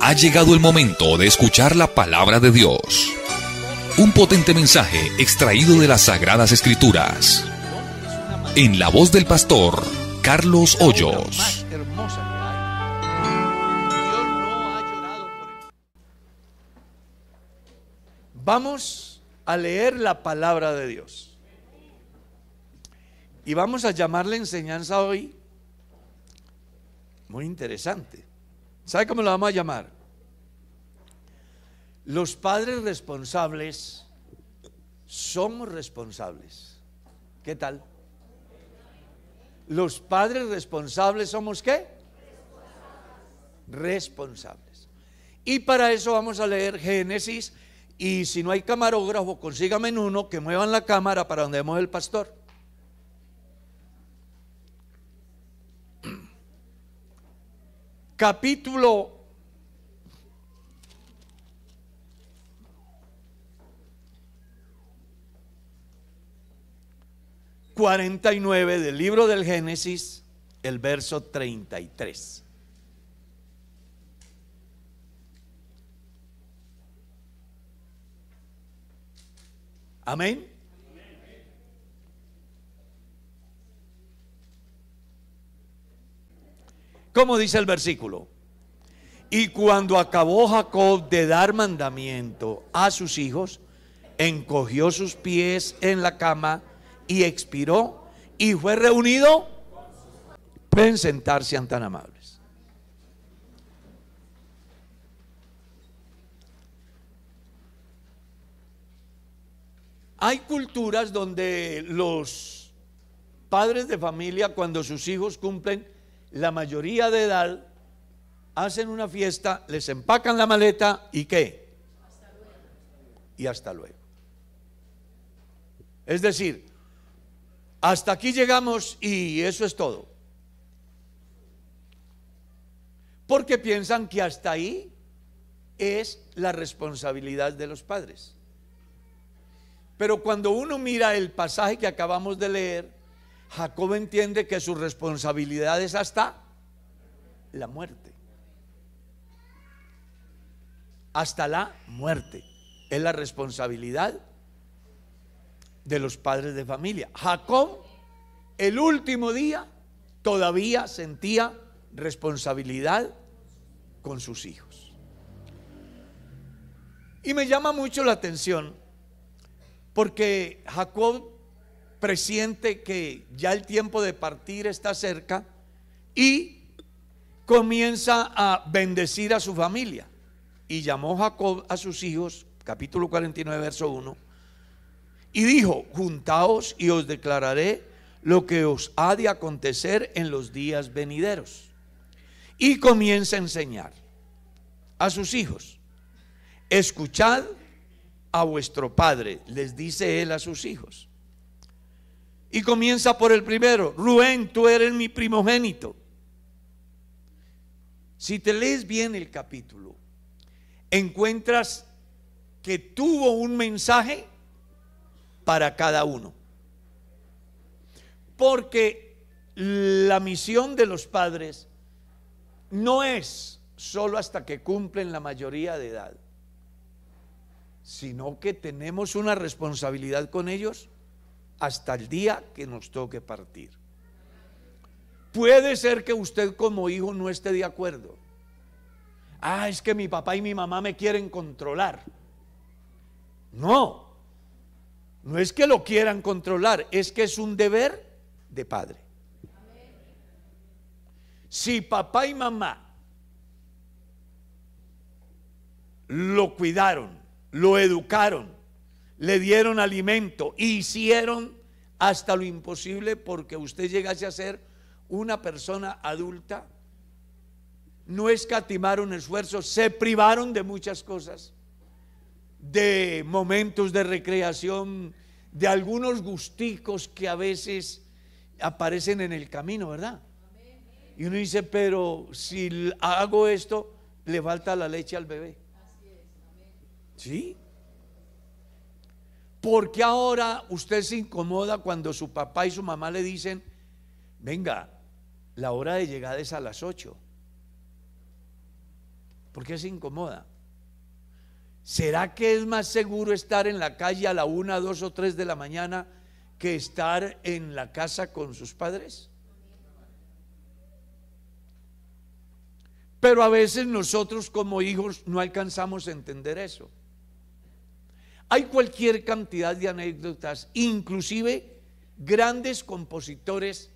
Ha llegado el momento de escuchar la palabra de Dios. Un potente mensaje extraído de las Sagradas Escrituras. En la voz del pastor Carlos Hoyos. Vamos a leer la palabra de Dios. Y vamos a llamar la enseñanza hoy muy interesante. ¿Sabe cómo la vamos a llamar? Los padres responsables somos responsables. ¿Qué tal? Los padres responsables somos ¿qué? Responsables. Y para eso vamos a leer Génesis. Y si no hay camarógrafo, consígame uno que muevan la cámara para donde vemos el pastor. Capítulo 49 del libro del Génesis, el verso 33. Amén. ¿Cómo dice el versículo? Y cuando acabó Jacob de dar mandamiento a sus hijos, encogió sus pies en la cama y expiró, y fue reunido. Pueden sentarse, sean tan amables. Hay culturas donde los padres de familia, cuando sus hijos cumplen la mayoría de edad, hacen una fiesta, les empacan la maleta y ¿qué? Hasta luego. Y hasta luego. Es decir, hasta aquí llegamos y eso es todo. Porque piensan que hasta ahí es la responsabilidad de los padres. Pero cuando uno mira el pasaje que acabamos de leer, Jacob entiende que su responsabilidad es hasta la muerte. Hasta la muerte es la responsabilidad de los padres de familia. Jacob, el último día, todavía sentía responsabilidad con sus hijos. Y me llama mucho la atención porque Jacob presiente que ya el tiempo de partir está cerca y comienza a bendecir a su familia. Y llamó Jacob a sus hijos, capítulo 49, verso 1, y dijo: juntaos y os declararé lo que os ha de acontecer en los días venideros. Y comienza a enseñar a sus hijos: escuchad a vuestro padre, les dice él a sus hijos. Y comienza por el primero: Rubén, tú eres mi primogénito. Si te lees bien el capítulo, encuentras que tuvo un mensaje para cada uno. Porque la misión de los padres no es solo hasta que cumplen la mayoría de edad, sino que tenemos una responsabilidad con ellos hasta el día que nos toque partir. Puede ser que usted como hijo no esté de acuerdo. Es que mi papá y mi mamá me quieren controlar. No, no es que lo quieran controlar, es que es un deber de padre. Si papá y mamá lo cuidaron, lo educaron, le dieron alimento, hicieron hasta lo imposible porque usted llegase a ser una persona adulta, no escatimaron esfuerzos, se privaron de muchas cosas, de momentos de recreación, de algunos gusticos que a veces aparecen en el camino, ¿verdad? Y uno dice, pero si hago esto, le falta la leche al bebé. ¿Sí? Porque ahora usted se incomoda cuando su papá y su mamá le dicen: venga, la hora de llegada es a las 8. porque se incomoda. ¿Será que es más seguro estar en la calle a la 1, 2 o 3 de la mañana que estar en la casa con sus padres? Pero a veces nosotros como hijos no alcanzamos a entender eso. Hay cualquier cantidad de anécdotas, inclusive grandes compositores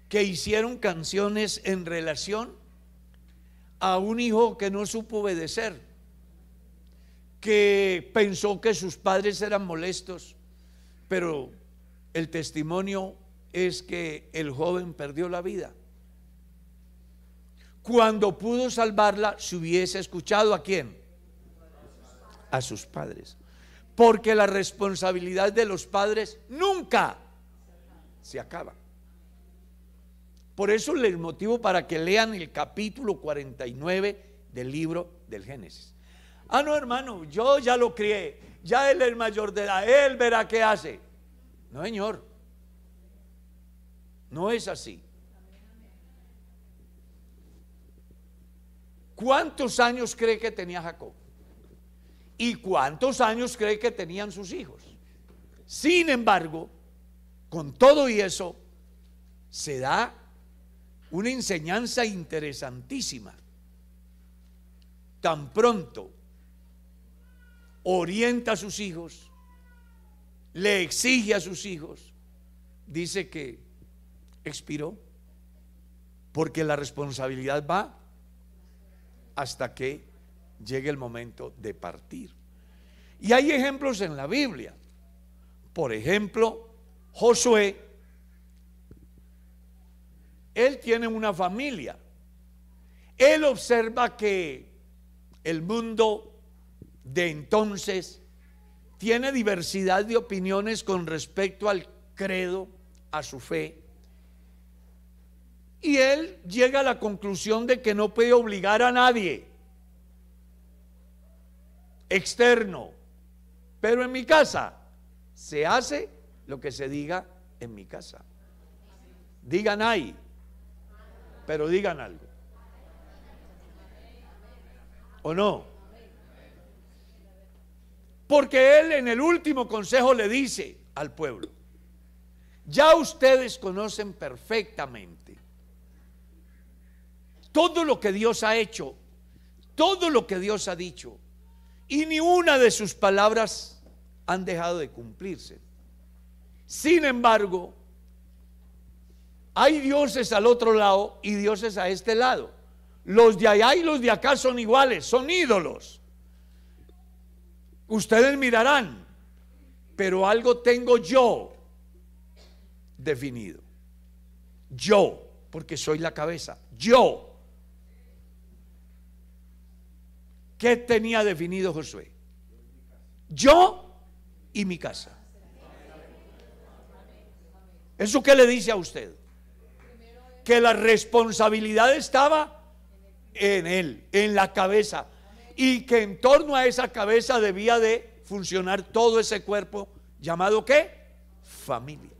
que hicieron canciones en relación a un hijo que no supo obedecer, que pensó que sus padres eran molestos, pero el testimonio es que el joven perdió la vida. Cuando pudo salvarla, si hubiese escuchado ¿a quién? A sus padres. Porque la responsabilidad de los padres nunca se acaba. Por eso les motivo para que lean el capítulo 49 del libro del Génesis. Ah, no, hermano, yo ya lo crié, ya él es mayor de edad, él verá qué hace. No, señor, no es así. ¿Cuántos años cree que tenía Jacob? ¿Y cuántos años cree que tenían sus hijos? Sin embargo, con todo y eso, se da una enseñanza interesantísima. Tan pronto orienta a sus hijos, le exige a sus hijos, dice que expiró, porque la responsabilidad va hasta que llegue el momento de partir. Y hay ejemplos en la Biblia. Por ejemplo, Josué, él tiene una familia. Él observa que el mundo de entonces tiene diversidad de opiniones con respecto al credo, a su fe. Y él llega a la conclusión de que no puede obligar a nadie externo, pero en mi casa se hace lo que se diga en mi casa. Digan ay, pero digan algo. ¿O no? Porque él en el último consejo le dice al pueblo: ya ustedes conocen perfectamente todo lo que Dios ha hecho, todo lo que Dios ha dicho, y ni una de sus palabras han dejado de cumplirse. Sin embargo, hay dioses al otro lado y dioses a este lado. Los de allá y los de acá son iguales, son ídolos. Ustedes mirarán, pero algo tengo yo definido. Yo, porque soy la cabeza. Yo. ¿Qué tenía definido Josué? Yo y mi casa. ¿Eso qué le dice a usted? Que la responsabilidad estaba en él, en la cabeza, y que en torno a esa cabeza debía de funcionar todo ese cuerpo llamado ¿qué? Familia.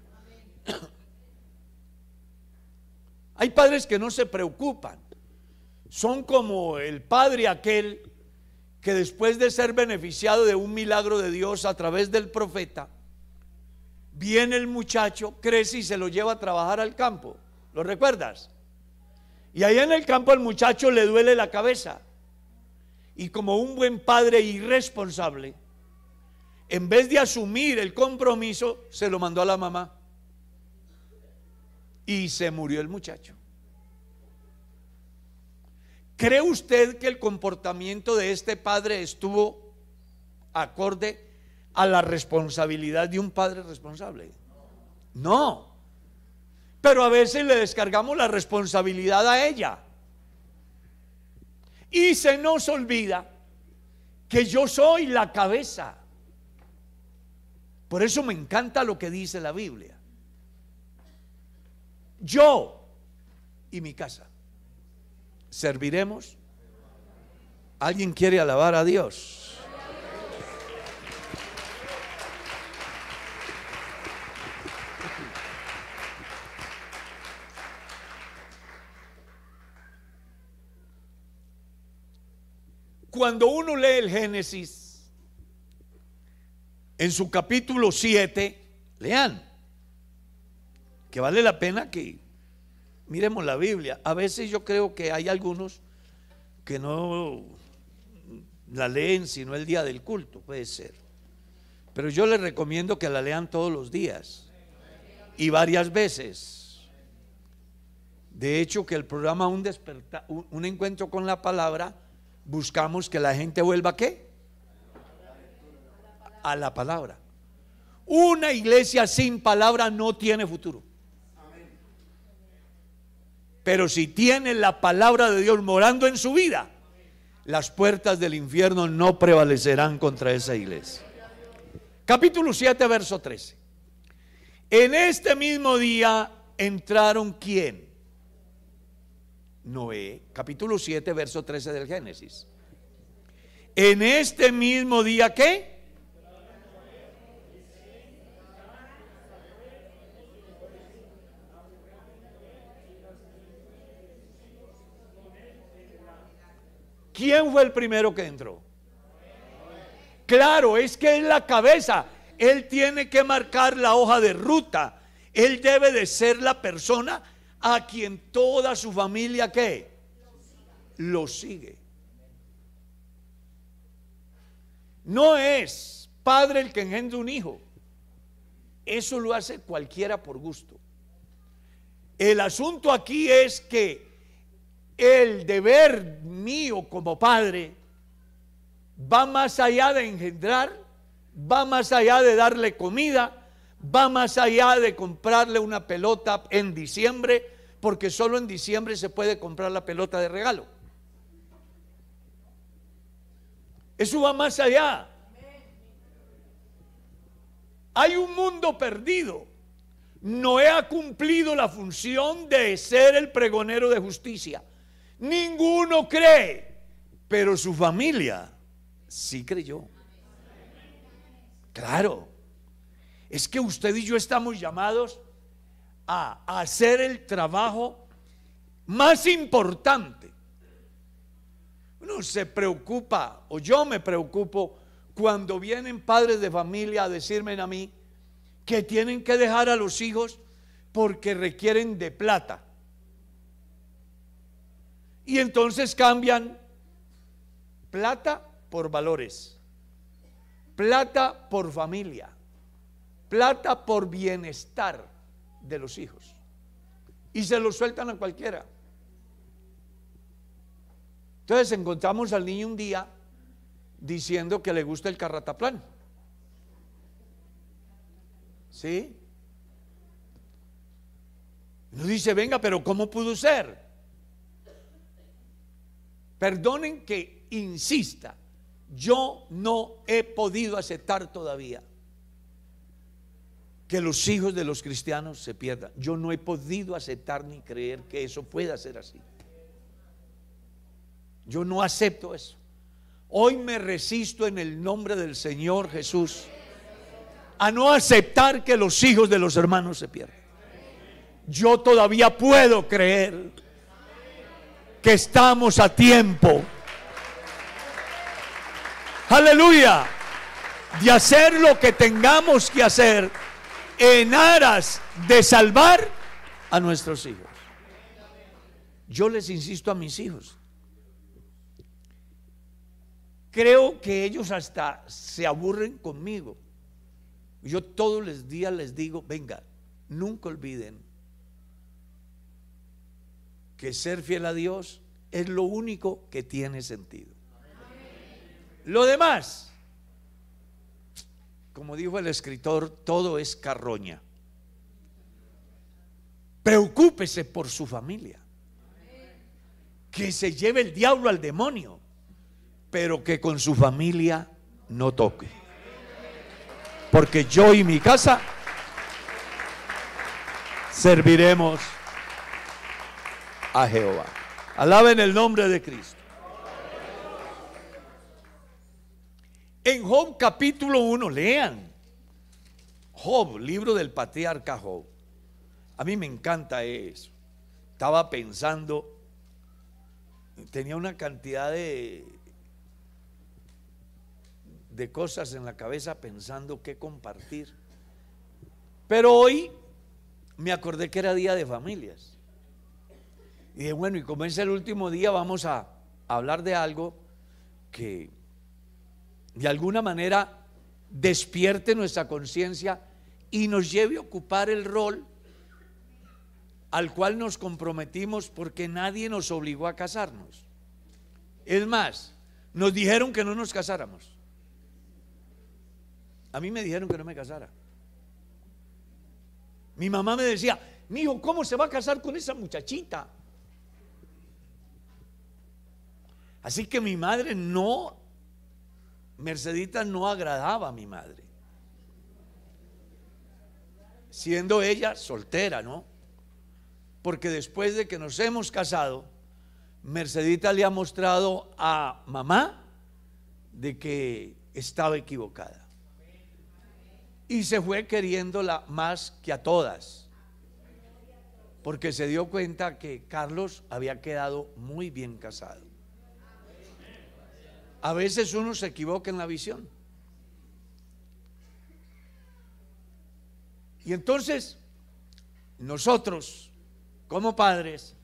Hay padres que no se preocupan, son como el padre aquel que después de ser beneficiado de un milagro de Dios a través del profeta, viene el muchacho, crece y se lo lleva a trabajar al campo. ¿Lo recuerdas? Y allá en el campo al muchacho le duele la cabeza, y como un buen padre irresponsable, en vez de asumir el compromiso, se lo mandó a la mamá y se murió el muchacho. ¿Cree usted que el comportamiento de este padre estuvo acorde a la responsabilidad de un padre responsable? No. Pero a veces le descargamos la responsabilidad a ella. Y se nos olvida que yo soy la cabeza. Por eso me encanta lo que dice la Biblia. Yo y mi casa serviremos. ¿Alguien quiere alabar a Dios? cuando uno lee el Génesis, en su capítulo 7, lean, que vale la pena que miremos la Biblia. A veces yo creo que hay algunos que no la leen sino el día del culto, puede ser. Pero yo les recomiendo que la lean todos los días y varias veces. De hecho, que el programa un encuentro con la palabra, buscamos que la gente vuelva ¿a qué? A la palabra. Una iglesia sin palabra no tiene futuro. Pero si tiene la palabra de Dios morando en su vida, las puertas del infierno no prevalecerán contra esa iglesia. Capítulo 7, verso 13. En este mismo día entraron ¿quién? Noé. Capítulo 7, verso 13 del Génesis. En este mismo día ¿qué? ¿Quién fue el primero que entró? Claro, es que es la cabeza. Él tiene que marcar la hoja de ruta. Él debe de ser la persona a quien toda su familia ¿qué? Lo sigue. No es padre el que engendra un hijo. Eso lo hace cualquiera por gusto. El asunto aquí es que el deber mío como padre va más allá de engendrar, va más allá de darle comida, va más allá de comprarle una pelota en diciembre, porque solo en diciembre se puede comprar la pelota de regalo. Eso va más allá. Hay un mundo perdido. Noé ha cumplido la función de ser el pregonero de justicia. Ninguno cree, pero su familia sí creyó. Claro, es que usted y yo estamos llamados a hacer el trabajo más importante. Uno se preocupa, o yo me preocupo, cuando vienen padres de familia a decirme a mí que tienen que dejar a los hijos porque requieren de plata. Y entonces cambian plata por valores, plata por familia, plata por bienestar de los hijos, y se lo sueltan a cualquiera. Entonces encontramos al niño un día diciendo que le gusta el carrataplán. ¿Sí? Nos dice, venga, pero ¿cómo pudo ser? Perdonen que insista, yo no he podido aceptar todavía que los hijos de los cristianos se pierdan. Yo no he podido aceptar ni creer que eso pueda ser así. Yo no acepto eso. Hoy me resisto en el nombre del Señor Jesús a no aceptar que los hijos de los hermanos se pierdan. Yo todavía puedo creer que estamos a tiempo, aleluya, de hacer lo que tengamos que hacer en aras de salvar a nuestros hijos. Yo les insisto a mis hijos, creo que ellos hasta se aburren conmigo. Yo todos los días les digo, venga, nunca olviden que ser fiel a Dios es lo único que tiene sentido. Lo demás, como dijo el escritor, todo es carroña. Preocúpese por su familia, que se lleve el diablo al demonio, pero que con su familia no toque, porque yo y mi casa serviremos a Jehová. Alaben el nombre de Cristo. En Job capítulo 1, lean Job, libro del patriarca Job. A mí me encanta eso. Estaba pensando, tenía una cantidad de de cosas en la cabeza pensando qué compartir. Pero hoy me acordé que era día de familias. Y dije, bueno, y como es el último día, vamos a hablar de algo que de alguna manera despierte nuestra conciencia y nos lleve a ocupar el rol al cual nos comprometimos, porque nadie nos obligó a casarnos. Es más, nos dijeron que no nos casáramos. A mí me dijeron que no me casara. Mi mamá me decía, mijo, ¿cómo se va a casar con esa muchachita? Así que mi madre no, Mercedita no agradaba a mi madre, siendo ella soltera, ¿no? Porque después de que nos hemos casado, Mercedita le ha mostrado a mamá de que estaba equivocada y se fue queriéndola más que a todas, porque se dio cuenta que Carlos había quedado muy bien casado. A veces uno se equivoca en la visión. Y entonces nosotros como padres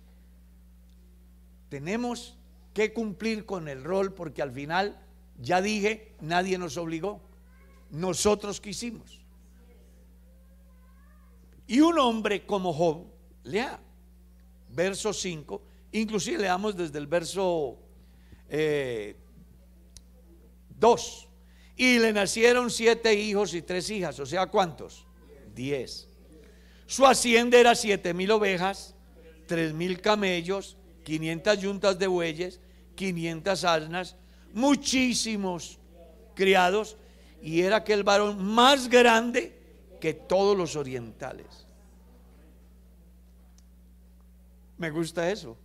tenemos que cumplir con el rol, porque al final, ya dije, nadie nos obligó, nosotros quisimos. Y un hombre como Job, lea verso 5, inclusive leamos desde el verso 2. Y le nacieron 7 hijos y 3 hijas, o sea, ¿cuántos? 10. Su hacienda era 7,000 ovejas, 3,000 camellos, 500 yuntas de bueyes, 500 asnas, muchísimos criados, y era aquel varón más grande que todos los orientales. Me gusta eso.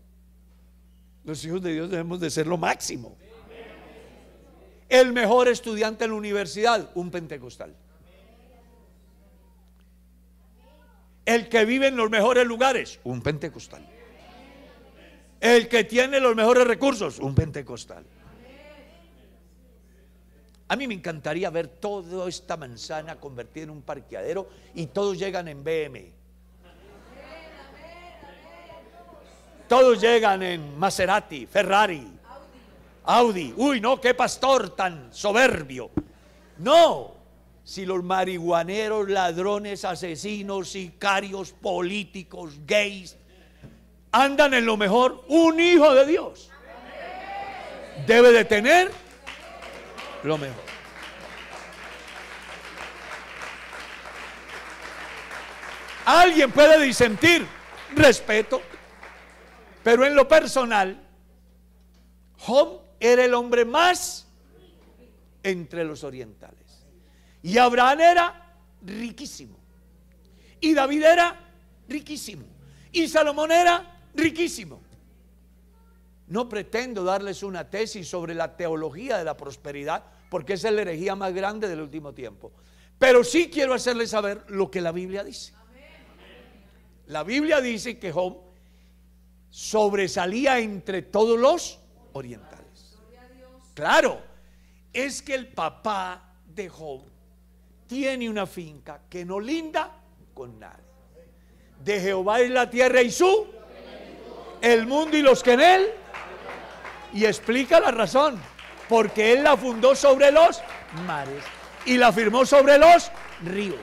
Los hijos de Dios debemos de ser lo máximo. El mejor estudiante en la universidad, un pentecostal. El que vive en los mejores lugares, un pentecostal. El que tiene los mejores recursos, un pentecostal. A mí me encantaría ver toda esta manzana convertida en un parqueadero y todos llegan en BM. Todos llegan en Maserati, Ferrari, Audi. Uy, no, qué pastor tan soberbio. No, si los marihuaneros, ladrones, asesinos, sicarios, políticos, gays andan en lo mejor, un hijo de Dios debe de tener lo mejor. Alguien puede disentir, respeto, pero en lo personal, Job era el hombre más entre los orientales. Y Abraham era riquísimo. Y David era riquísimo. Y Salomón era riquísimo. No pretendo darles una tesis sobre la teología de la prosperidad, porque esa es la herejía más grande del último tiempo. Pero sí quiero hacerles saber lo que la Biblia dice. La Biblia dice que Job sobresalía entre todos los orientales. Claro, es que el papá de Job tiene una finca que no linda con nadie. De Jehová es la tierra y el mundo y los que en él. Y explica la razón, porque él la fundó sobre los mares y la firmó sobre los ríos.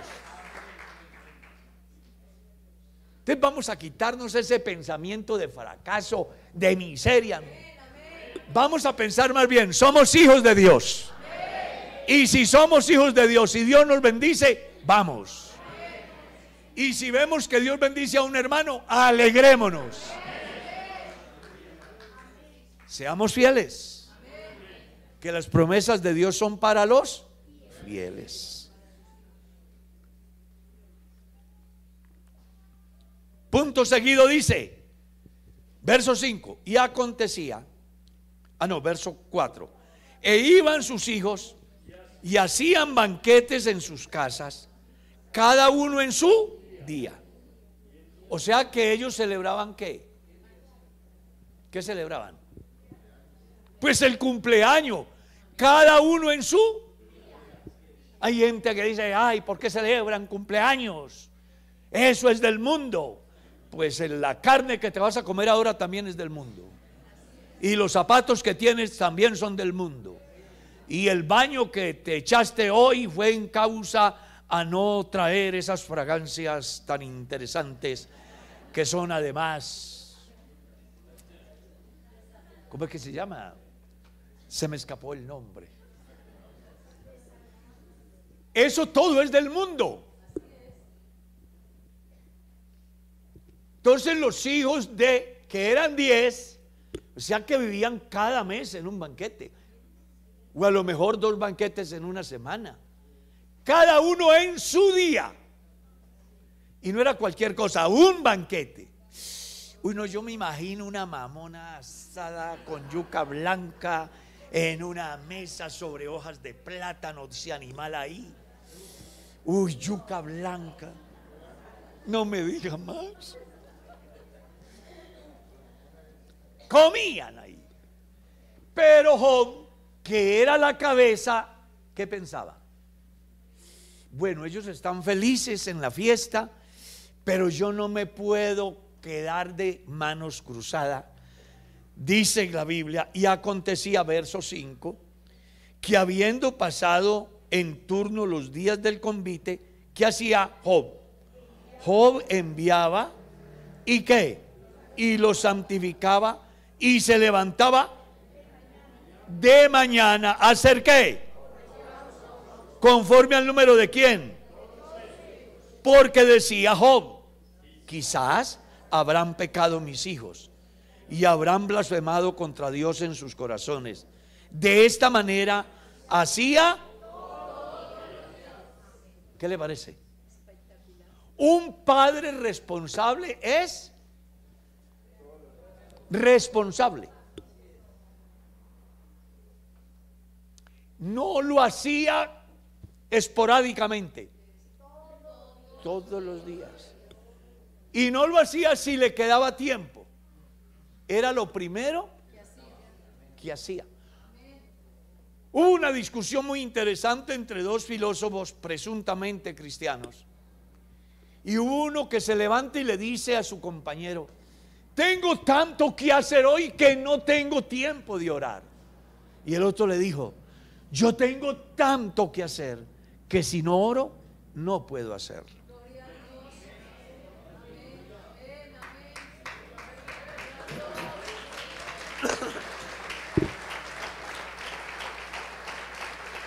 Entonces vamos a quitarnos ese pensamiento de fracaso, de miseria. Vamos a pensar más bien, somos hijos de Dios. Y si somos hijos de Dios y Dios nos bendice, vamos. Y si vemos que Dios bendice a un hermano, alegrémonos. Seamos fieles, que las promesas de Dios son para los fieles. Punto seguido dice, verso 5, y acontecía, verso 4, e iban sus hijos y hacían banquetes en sus casas, cada uno en su día. O sea que ellos celebraban ¿qué? ¿Qué celebraban? Pues el cumpleaños, cada uno en su Hay gente que dice, ay, ¿por qué celebran cumpleaños? Eso es del mundo. Pues la carne que te vas a comer ahora también es del mundo. Y los zapatos que tienes también son del mundo. Y el baño que te echaste hoy fue en causa a no traer esas fragancias tan interesantes que son además, ¿cómo es que se llama? Se me escapó el nombre. Eso todo es del mundo. Entonces los hijos que eran 10, o sea que vivían cada mes en un banquete, o a lo mejor 2 banquetes en una semana, cada uno en su día. Y no era cualquier cosa, un banquete. Uy, no, yo me imagino una mamona asada con yuca blanca en una mesa sobre hojas de plátano, ese animal ahí. Uy, yuca blanca. No me diga más. Comían ahí. Pero Job, que era la cabeza, ¿qué pensaba? Bueno, ellos están felices en la fiesta, pero yo no me puedo quedar de manos cruzadas. Dice la Biblia, y acontecía, verso 5, que habiendo pasado en turno los días del convite, ¿qué hacía Job? Job enviaba, ¿y qué? Y lo santificaba y se levantaba de mañana a hacer ¿qué? Conforme al número de quién. Porque decía Job, quizás habrán pecado mis hijos y habrán blasfemado contra Dios en sus corazones. De esta manera hacía. ¿Qué le parece? Un padre responsable es responsable. No lo hacía esporádicamente, todos los días. Y no lo hacía si le quedaba tiempo. Era lo primero que hacía. Hubo una discusión muy interesante entre 2 filósofos presuntamente cristianos. Y hubo uno que se levanta y le dice a su compañero: tengo tanto que hacer hoy que no tengo tiempo de orar. Y el otro le dijo: yo tengo tanto que hacer que si no oro no puedo hacerlo.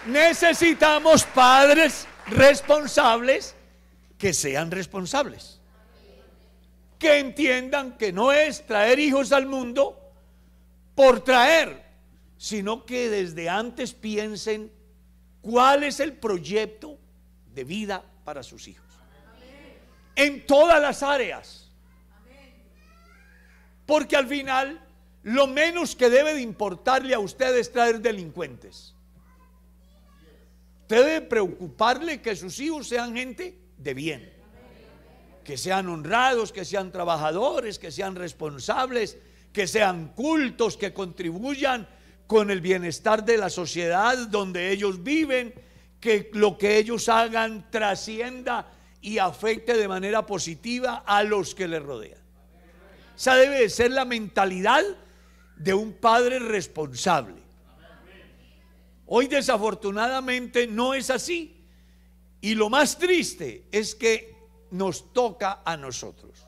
Necesitamos padres responsables que sean responsables, que entiendan que no es traer hijos al mundo por traer, sino que desde antes piensen cuál es el proyecto de vida para sus hijos, en todas las áreas. Porque al final lo menos que debe de importarle a usted es traer delincuentes. Usted debe preocuparle que sus hijos sean gente de bien, que sean honrados, que sean trabajadores, que sean responsables, que sean cultos, que contribuyan con el bienestar de la sociedad donde ellos viven, que lo que ellos hagan trascienda y afecte de manera positiva a los que les rodean. Esa debe de ser la mentalidad de un padre responsable. Hoy desafortunadamente no es así, y lo más triste es que nos toca a nosotros,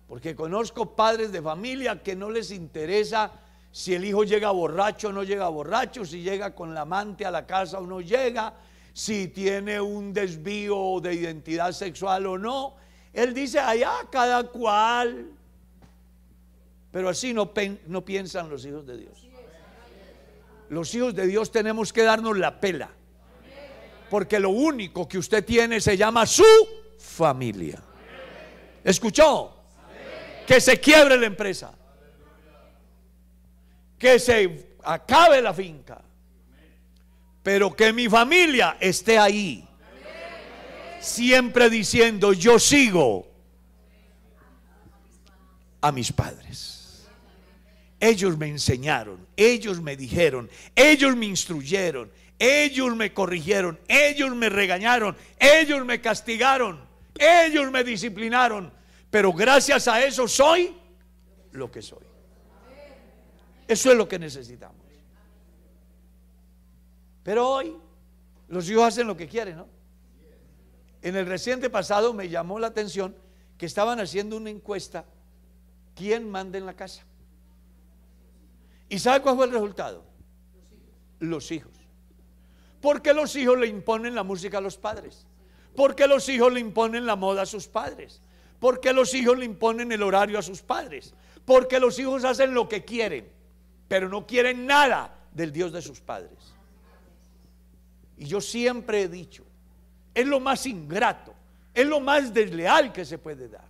porque conozco padres de familia que no les interesa si el hijo llega borracho o no llega borracho, si llega con la amante a la casa o no llega, si tiene un desvío de identidad sexual o no. Él dice allá cada cual, pero así no piensan los hijos de Dios. Los hijos de Dios tenemos que darnos la pela, porque lo único que usted tiene se llama su familia. ¿Escuchó? Que se quiebre la empresa, que se acabe la finca, pero que mi familia esté ahí, siempre diciendo: yo sigo a mis padres. Ellos me enseñaron, ellos me dijeron, ellos me instruyeron, ellos me corrigieron, ellos me regañaron, ellos me castigaron, ellos me disciplinaron, pero gracias a eso soy lo que soy. Eso es lo que necesitamos. Pero hoy los hijos hacen lo que quieren, ¿no? En el reciente pasado me llamó la atención que estaban haciendo una encuesta: ¿quién manda en la casa? ¿Y sabe cuál fue el resultado? Los hijos. Porque los hijos le imponen la música a los padres, porque los hijos le imponen la moda a sus padres, porque los hijos le imponen el horario a sus padres, porque los hijos hacen lo que quieren, pero no quieren nada del Dios de sus padres. Y yo siempre he dicho, es lo más ingrato, es lo más desleal que se puede dar,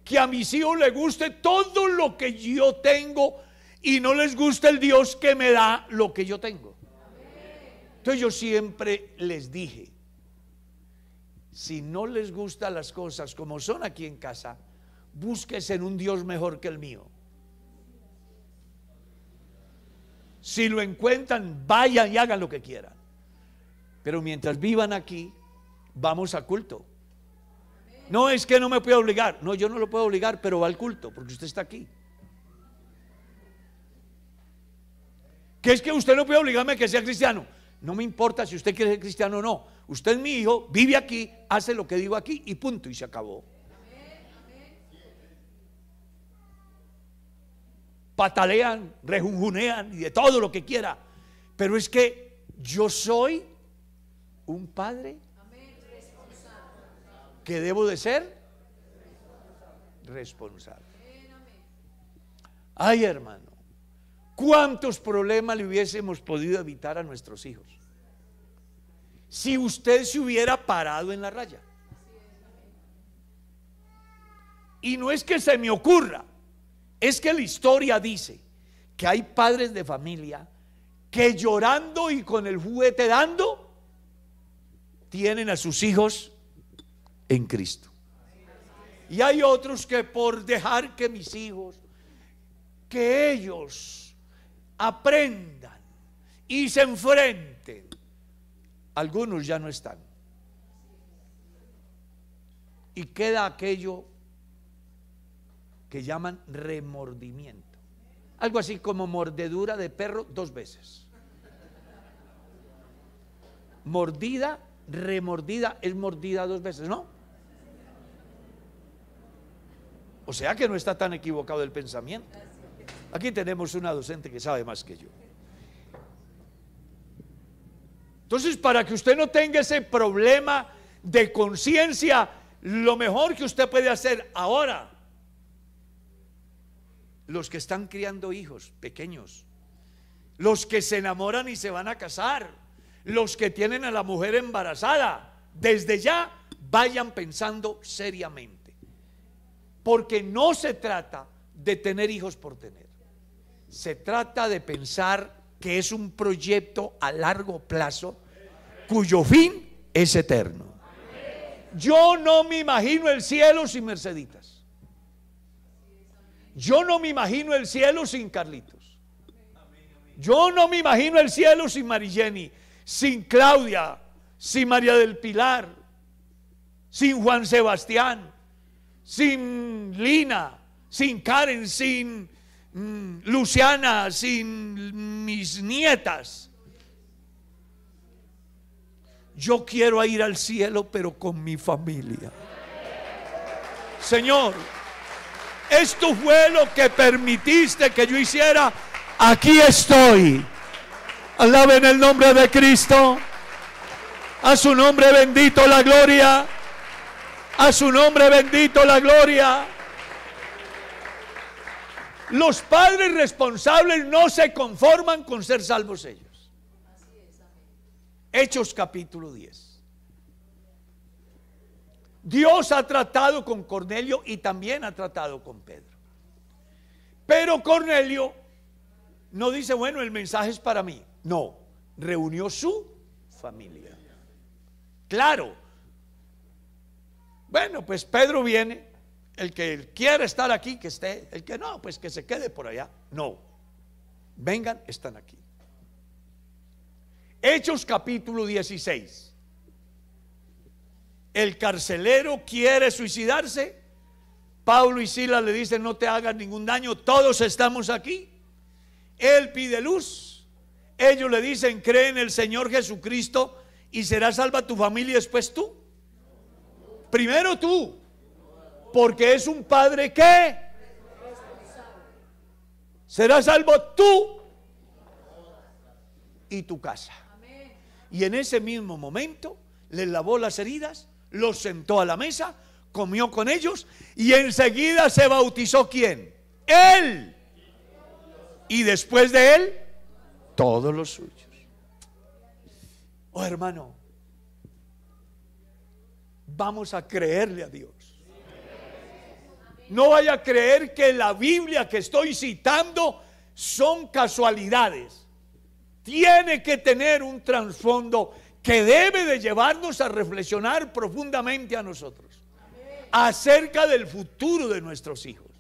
que a mis hijos les guste todo lo que yo tengo y no les gusta el Dios que me da lo que yo tengo. Entonces yo siempre les dije, si no les gustan las cosas como son aquí en casa, búsquese en un Dios mejor que el mío. Si lo encuentran, vayan y hagan lo que quieran, pero mientras vivan aquí, vamos a culto. No es que no me pueda obligar, no, yo no lo puedo obligar, pero va al culto porque usted está aquí. Que es que usted no puede obligarme a que sea cristiano. No me importa si usted quiere ser cristiano o no. Usted es mi hijo, vive aquí, hace lo que digo aquí y punto, y se acabó. Patalean, rejunjunean y de todo lo que quiera, pero es que yo soy un padre que debo de ser responsable. Ay, hermano, ¿cuántos problemas le hubiésemos podido evitar a nuestros hijos si usted se hubiera parado en la raya? Y no es que se me ocurra, es que la historia dice que hay padres de familia que llorando y con el juguete dando tienen a sus hijos en Cristo. Y hay otros que por dejar que mis hijos, que ellos aprendan y se enfrenten, algunos ya no están. Y queda aquello que llaman remordimiento. Algo así como mordedura de perro 2 veces. Mordida, remordida es mordida 2 veces, ¿no? O sea que no está tan equivocado el pensamiento. Aquí tenemos una docente que sabe más que yo. Entonces, para que usted no tenga ese problema de conciencia, lo mejor que usted puede hacer ahora, los que están criando hijos pequeños, los que se enamoran y se van a casar, los que tienen a la mujer embarazada, desde ya vayan pensando seriamente, porque no se trata de tener hijos por tener, se trata de pensar que es un proyecto a largo plazo cuyo fin es eterno. Yo no me imagino el cielo sin Merceditas. Yo no me imagino el cielo sin Carlitos. Yo no me imagino el cielo sin Marigeni, sin Claudia, sin María del Pilar, sin Juan Sebastián, sin Lina, sin Karen, sin Luciana, sin mis nietas. Yo quiero ir al cielo, pero con mi familia. Señor, esto fue lo que permitiste que yo hiciera. Aquí estoy. Alaben el nombre de Cristo. A su nombre bendito la gloria. A su nombre bendito la gloria. Los padres responsables no se conforman con ser salvos ellos. Hechos capítulo 10. Dios ha tratado con Cornelio y también ha tratado con Pedro. Pero Cornelio no dice, bueno, el mensaje es para mí. No, reunió su familia. Claro. Bueno, pues Pedro viene. El que quiera estar aquí, que esté. El que no, pues que se quede por allá. No, vengan, están aquí. Hechos capítulo 16. El carcelero quiere suicidarse. Pablo y Silas le dicen: no te hagas ningún daño, todos estamos aquí. Él pide luz. Ellos le dicen: cree en el Señor Jesucristo y será salva tu familia y después tú. Primero tú, porque es un padre que será salvo tú y tu casa. Y en ese mismo momento les lavó las heridas, los sentó a la mesa, comió con ellos y enseguida se bautizó. ¿Quién? Él. Y después de él, todos los suyos. Oh, hermano, vamos a creerle a Dios. No vaya a creer que la Biblia que estoy citando son casualidades. Tiene que tener un trasfondo que debe de llevarnos a reflexionar profundamente a nosotros acerca del futuro de nuestros hijos.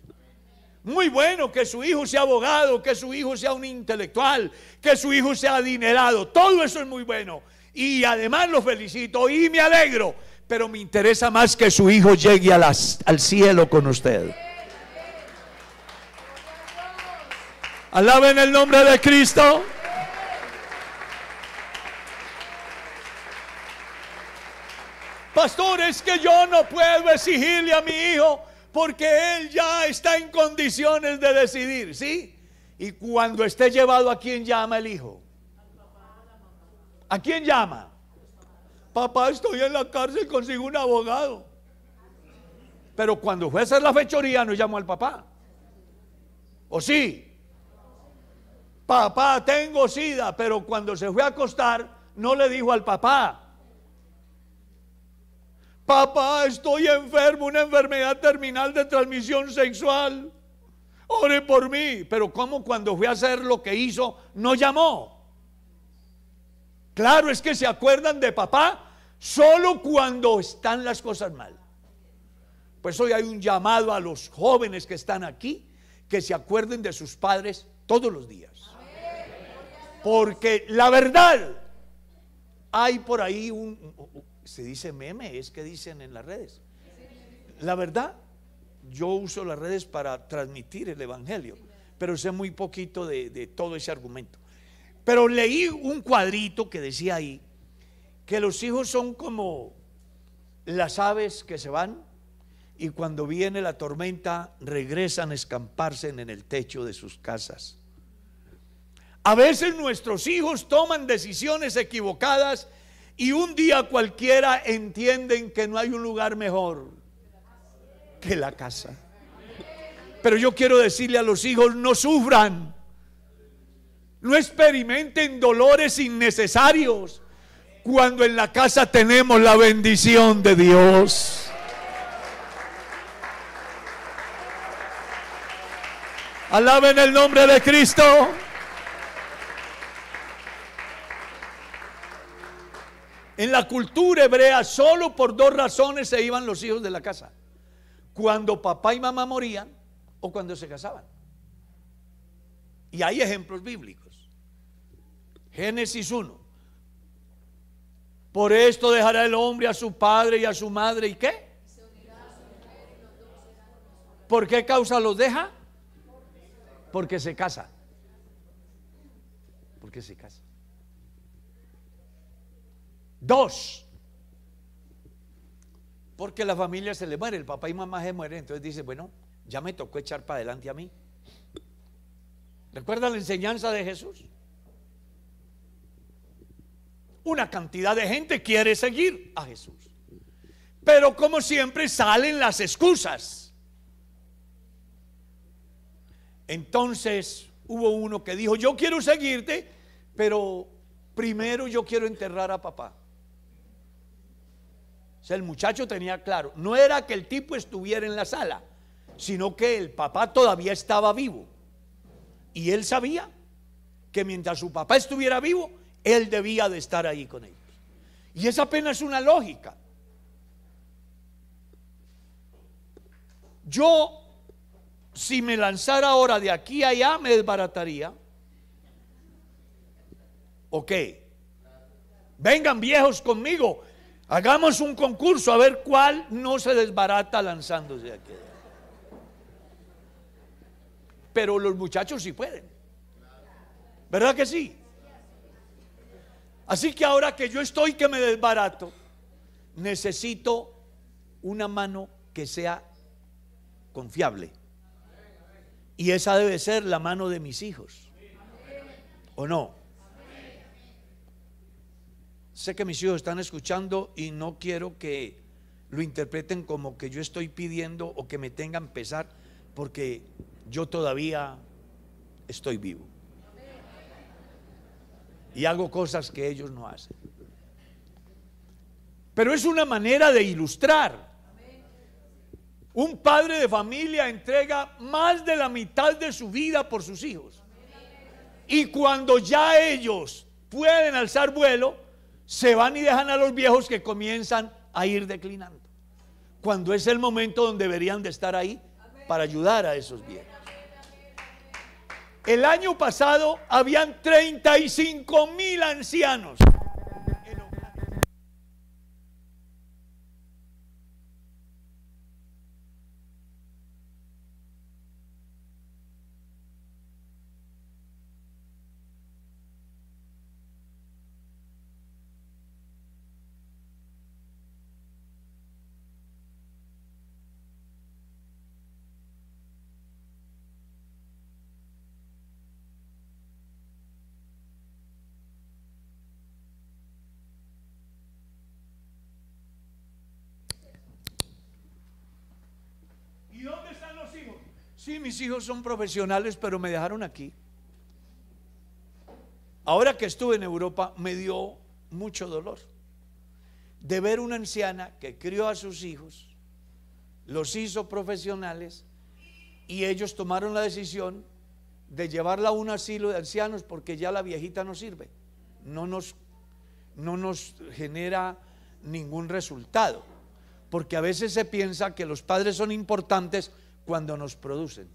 Muy bueno que su hijo sea abogado, que su hijo sea un intelectual, que su hijo sea adinerado. Todo eso es muy bueno. Y además lo felicito y me alegro. Pero me interesa más que su hijo llegue al cielo con usted. Alaben el nombre de Cristo. Pastor, es que yo no puedo exigirle a mi hijo porque él ya está en condiciones de decidir, ¿sí? Y cuando esté llevado, ¿a quién llama el hijo? ¿A quién llama? Papá, estoy en la cárcel, consigo un abogado. Pero cuando fue a hacer la fechoría no llamó al papá. ¿O sí? Papá, tengo sida. Pero cuando se fue a acostar no le dijo al papá: papá, estoy enfermo, una enfermedad terminal de transmisión sexual, ore por mí. Pero ¿cómo cuando fue a hacer lo que hizo no llamó? Claro, es que se acuerdan de papá solo cuando están las cosas mal. Pues hoy hay un llamado a los jóvenes que están aquí, que se acuerden de sus padres todos los días. Porque la verdad, hay por ahí se dice meme, es que dicen en las redes. La verdad, yo uso las redes para transmitir el evangelio, pero sé muy poquito de todo ese argumento. Pero leí un cuadrito que decía ahí que los hijos son como las aves que se van y cuando viene la tormenta regresan a escamparse en el techo de sus casas. A veces nuestros hijos toman decisiones equivocadas y un día cualquiera entienden que no hay un lugar mejor que la casa. Pero yo quiero decirle a los hijos: no sufran, no experimenten dolores innecesarios cuando en la casa tenemos la bendición de Dios. Alaben el nombre de Cristo. En la cultura hebrea solo por dos razones se iban los hijos de la casa: cuando papá y mamá morían o cuando se casaban. Y hay ejemplos bíblicos. Génesis 1: por esto dejará el hombre a su padre y a su madre. ¿Y qué? ¿Por qué causa los deja? Porque se casa. Porque se casa. 2: porque la familia se le muere, el papá y mamá se mueren. Entonces dice: bueno, ya me tocó echar para adelante a mí. ¿Recuerdan la enseñanza de Jesús? Una cantidad de gente quiere seguir a Jesús, pero como siempre salen las excusas. Entonces hubo uno que dijo: yo quiero seguirte, pero primero yo quiero enterrar a papá. O sea, el muchacho tenía claro, no era que el tipo estuviera en la sala, sino que el papá todavía estaba vivo. Y él sabía que mientras su papá estuviera vivo, él debía de estar ahí con ellos. Y es apenas una lógica. Yo, si me lanzara ahora de aquí a allá, me desbarataría. ¿O qué? Vengan viejos conmigo, hagamos un concurso a ver cuál no se desbarata lanzándose aquí. Pero los muchachos sí pueden, ¿verdad que sí? Así que ahora que yo estoy que me desbarato, necesito una mano que sea confiable. Y esa debe ser la mano de mis hijos, ¿o no? Sé que mis hijos están escuchando y no quiero que lo interpreten como que yo estoy pidiendo o que me tengan pesar, porque yo todavía estoy vivo y hago cosas que ellos no hacen. Pero es una manera de ilustrar. Un padre de familia entrega más de la mitad de su vida por sus hijos. Y cuando ya ellos pueden alzar vuelo, se van y dejan a los viejos que comienzan a ir declinando. Cuando es el momento donde deberían de estar ahí para ayudar a esos viejos. El año pasado habían 35,000 ancianos. ¿Y dónde están los hijos? Sí, mis hijos son profesionales, pero me dejaron aquí. Ahora que estuve en Europa, me dio mucho dolor de ver una anciana que crió a sus hijos, los hizo profesionales, y ellos tomaron la decisión de llevarla a un asilo de ancianos porque ya la viejita no sirve, no nos genera ningún resultado, porque a veces se piensa que los padres son importantes cuando nos producen,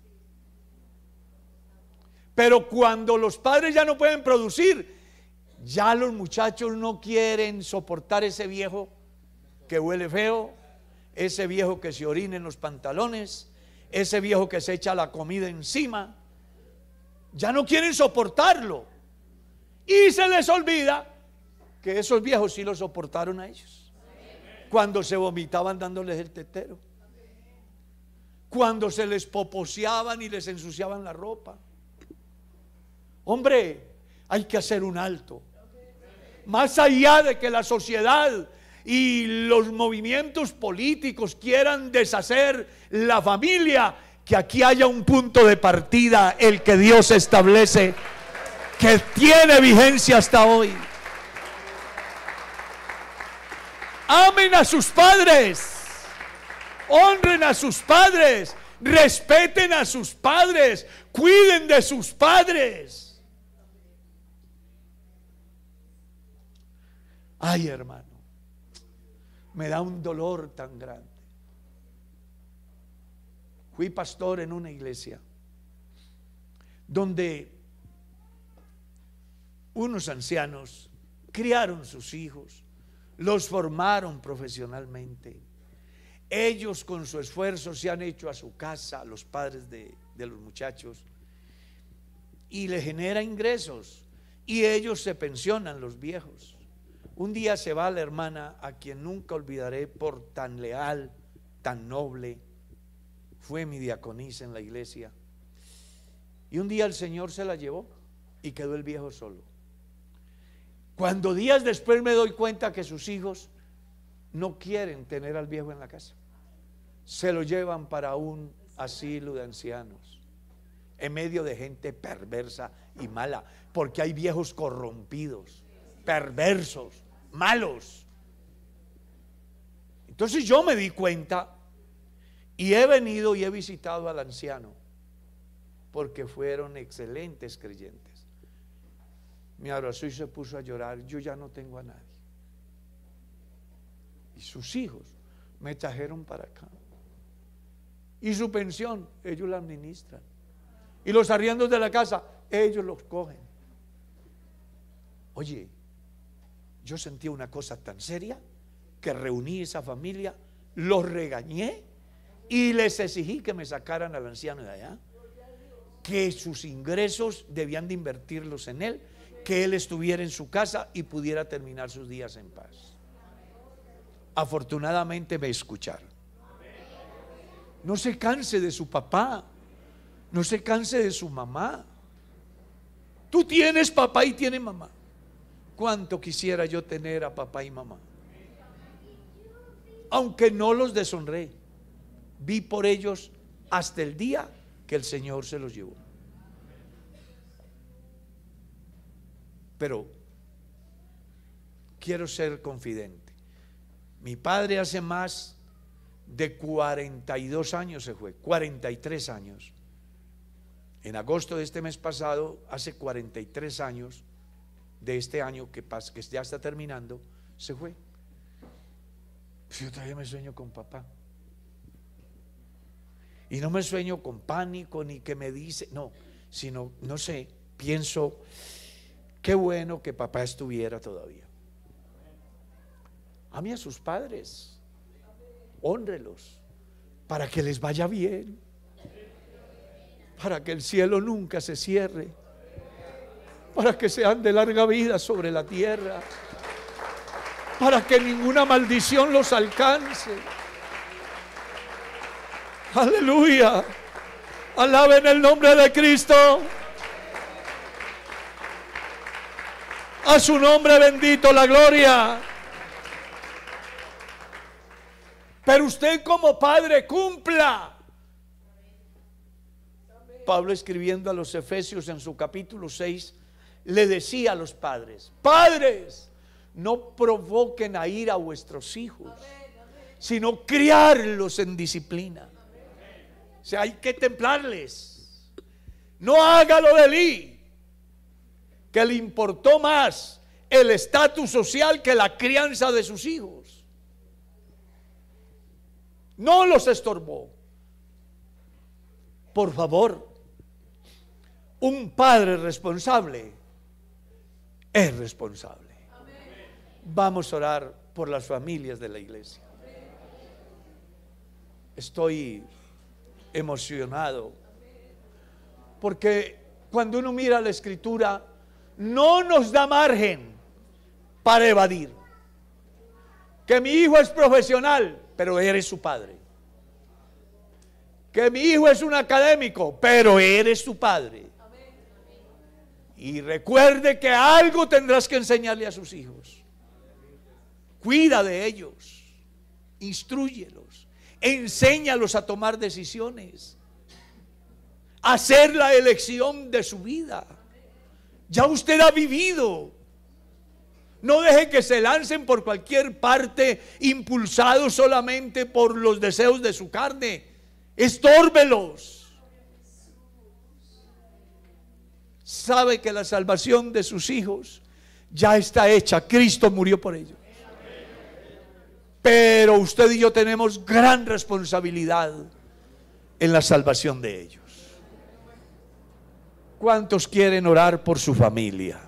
pero cuando los padres ya no pueden producir, ya los muchachos no quieren soportar ese viejo que huele feo, ese viejo que se orina en los pantalones, ese viejo que se echa la comida encima. Ya no quieren soportarlo, y se les olvida que esos viejos sí lo soportaron a ellos cuando se vomitaban dándoles el tetero, cuando se les poposeaban y les ensuciaban la ropa. Hombre, hay que hacer un alto. Más allá de que la sociedad y los movimientos políticos quieran deshacer la familia, que aquí haya un punto de partida, el que Dios establece, que tiene vigencia hasta hoy. Amen a sus padres, honren a sus padres, respeten a sus padres, cuiden de sus padres. Ay, hermano, me da un dolor tan grande. Fui pastor en una iglesia donde unos ancianos criaron sus hijos, los formaron profesionalmente. Ellos con su esfuerzo se han hecho a su casa, los padres de los muchachos, y le genera ingresos, y ellos se pensionan, los viejos. Un día se va la hermana, a quien nunca olvidaré por tan leal, tan noble. Fue mi diaconisa en la iglesia. Y un día el Señor se la llevó y quedó el viejo solo. Cuando días después me doy cuenta que sus hijos no quieren tener al viejo en la casa, se lo llevan para un asilo de ancianos, en medio de gente perversa y mala, porque hay viejos corrompidos, perversos, malos. Entonces yo me di cuenta y he venido y he visitado al anciano, porque fueron excelentes creyentes. Me abrazó y se puso a llorar. Yo ya no tengo a nadie. Y sus hijos me trajeron para acá, y su pensión ellos la administran, y los arriendos de la casa ellos los cogen. Oye, Yo sentía una cosa tan seria que reuní esa familia, los regañé y les exigí que me sacaran al anciano de allá, que sus ingresos debían de invertirlos en él, que él estuviera en su casa y pudiera terminar sus días en paz. Afortunadamente me escucharon. No se canse de su papá, no se canse de su mamá. Tú tienes papá y tienes mamá. ¿Cuánto quisiera yo tener a papá y mamá? Aunque no los deshonré, vi por ellos hasta el día que el Señor se los llevó. Pero quiero ser confidente. Mi padre hace más de 42 años se fue, 43 años. En agosto de este mes pasado, hace 43 años de este año que ya está terminando, se fue. Yo todavía me sueño con papá. Y no me sueño con pánico ni que me dice, no, sino, no sé, pienso, qué bueno que papá estuviera todavía. Ame a sus padres, hónrelos, para que les vaya bien, para que el cielo nunca se cierre, para que sean de larga vida sobre la tierra, para que ninguna maldición los alcance. Aleluya, alaben el nombre de Cristo. A su nombre bendito la gloria. Pero usted como padre cumpla. Pablo, escribiendo a los Efesios en su capítulo 6, le decía a los padres: padres, no provoquen a ira a vuestros hijos, sino criarlos en disciplina. O sea, hay que templarles. No haga lo de Elí, que le importó más el estatus social que la crianza de sus hijos. No los estorbó. Por favor, un padre responsable es responsable. Vamos a orar por las familias de la iglesia. Estoy emocionado porque cuando uno mira la escritura no nos da margen para evadir. Que mi hijo es profesional, pero eres su padre. Que mi hijo es un académico, pero eres su padre. Y recuerde que algo tendrás que enseñarle a sus hijos. Cuida de ellos, instrúyelos, enséñalos a tomar decisiones, a hacer la elección de su vida. Ya usted ha vivido. No deje que se lancen por cualquier parte, impulsados solamente por los deseos de su carne. Estórbelos. Sabe que la salvación de sus hijos ya está hecha. Cristo murió por ellos. Pero usted y yo tenemos gran responsabilidad en la salvación de ellos. ¿Cuántos quieren orar por su familia?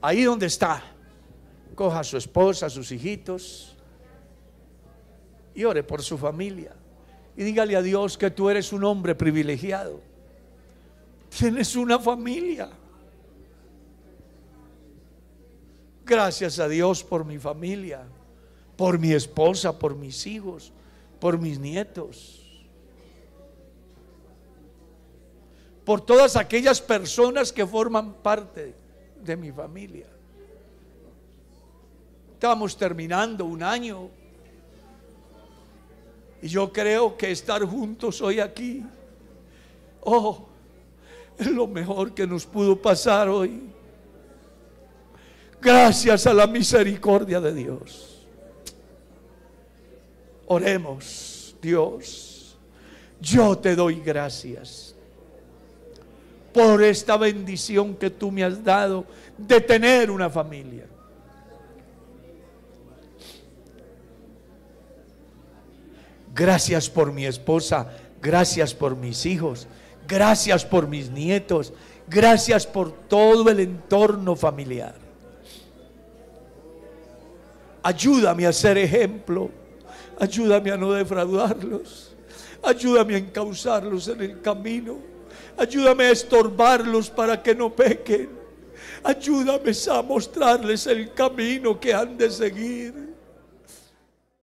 Ahí donde está, coja a su esposa, a sus hijitos y ore por su familia. Y dígale a Dios que tú eres un hombre privilegiado. Tienes una familia. Gracias a Dios por mi familia, por mi esposa, por mis hijos, por mis nietos, por todas aquellas personas que forman parte de mi familia. Estamos terminando un año y yo creo que estar juntos hoy aquí, es lo mejor que nos pudo pasar hoy. Gracias a la misericordia de Dios. Oremos. Dios, yo te doy gracias por esta bendición que tú me has dado de tener una familia. Gracias por mi esposa, gracias por mis hijos, gracias por mis nietos, gracias por todo el entorno familiar. ayúdame a ser ejemplo, ayúdame a no defraudarlos, ayúdame a encauzarlos en el camino, ayúdame a estorbarlos para que no pequen, ayúdame a mostrarles el camino que han de seguir.